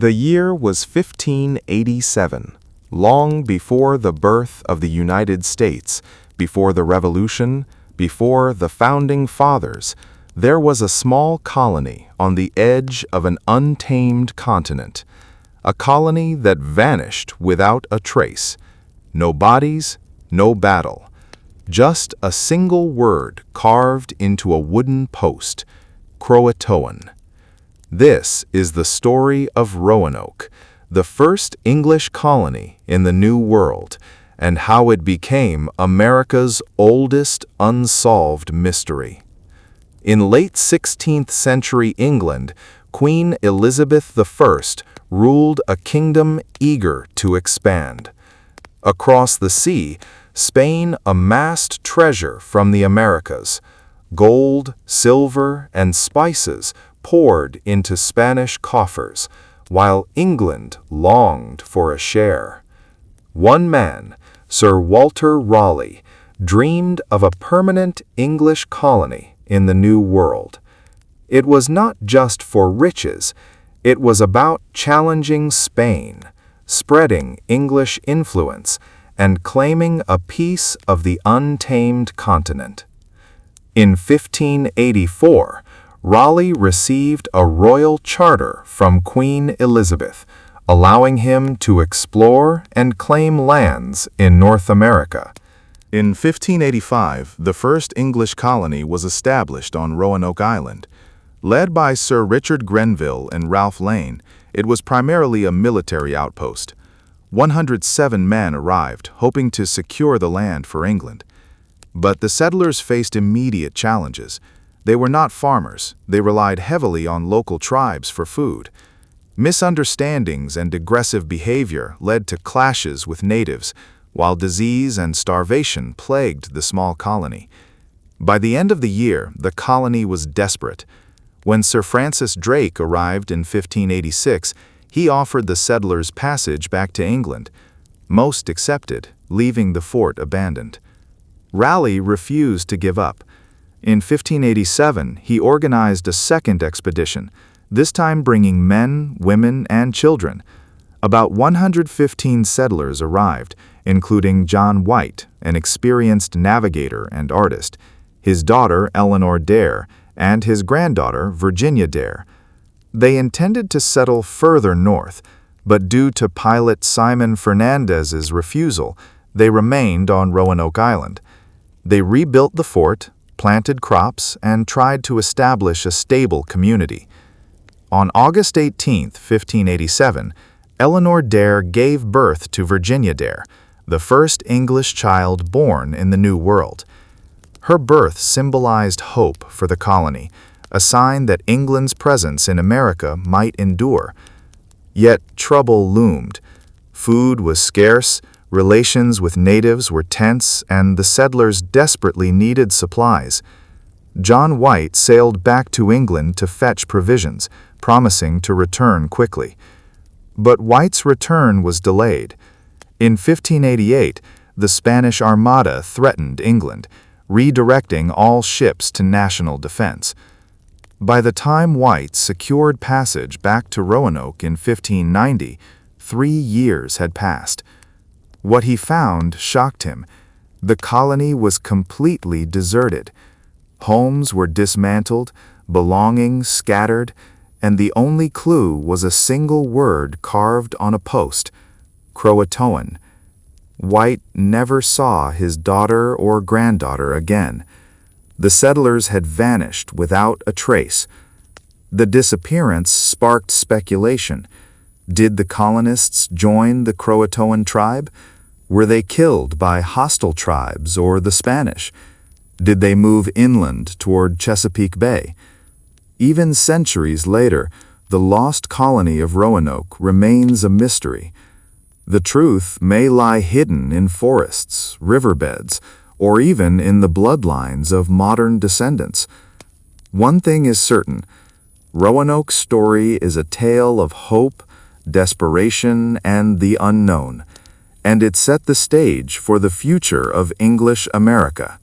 The year was 1587, long before the birth of the United States, before the Revolution, before the Founding Fathers. There was a small colony on the edge of an untamed continent, a colony that vanished without a trace. No bodies, no battle, just a single word carved into a wooden post: CROATOAN. This is the story of Roanoke, the first English colony in the New World, and how it became America's oldest unsolved mystery. In late 16th century England, Queen Elizabeth I ruled a kingdom eager to expand. Across the sea, Spain amassed treasure from the Americas. Gold, silver, and spices poured into Spanish coffers, while England longed for a share. One man, Sir Walter Raleigh, dreamed of a permanent English colony in the New World. It was not just for riches, it was about challenging Spain, spreading English influence, and claiming a piece of the untamed continent. In 1584, Raleigh received a royal charter from Queen Elizabeth, allowing him to explore and claim lands in North America. In 1585, the first English colony was established on Roanoke Island. Led by Sir Richard Grenville and Ralph Lane, it was primarily a military outpost. 107 men arrived, hoping to secure the land for England. But the settlers faced immediate challenges. They were not farmers. They relied heavily on local tribes for food. Misunderstandings and aggressive behavior led to clashes with natives, while disease and starvation plagued the small colony. By the end of the year, the colony was desperate. When Sir Francis Drake arrived in 1586, he offered the settlers passage back to England. Most accepted, leaving the fort abandoned. Raleigh refused to give up. In 1587, he organized a second expedition, this time bringing men, women, and children. About 115 settlers arrived, including John White, an experienced navigator and artist, his daughter Eleanor Dare, and his granddaughter Virginia Dare. They intended to settle further north, but due to pilot Simon Fernandez's refusal, they remained on Roanoke Island. They rebuilt the fort, planted crops, and tried to establish a stable community. On August 18, 1587, Eleanor Dare gave birth to Virginia Dare, the first English child born in the New World. Her birth symbolized hope for the colony, a sign that England's presence in America might endure. Yet trouble loomed. Food was scarce, relations with natives were tense, and the settlers desperately needed supplies. John White sailed back to England to fetch provisions, promising to return quickly. But White's return was delayed. In 1588, the Spanish Armada threatened England, redirecting all ships to national defense. By the time White secured passage back to Roanoke in 1590, 3 years had passed. What he found shocked him. The colony was completely deserted. Homes were dismantled, belongings scattered, and the only clue was a single word carved on a post: CROATOAN. White never saw his daughter or granddaughter again. The settlers had vanished without a trace. The disappearance sparked speculation. Did the colonists join the CROATOAN tribe? Were they killed by hostile tribes or the Spanish? Did they move inland toward Chesapeake Bay? Even centuries later, the lost colony of Roanoke remains a mystery. The truth may lie hidden in forests, riverbeds, or even in the bloodlines of modern descendants. One thing is certain: Roanoke's story is a tale of hope, desperation, and the unknown, and it set the stage for the future of English America.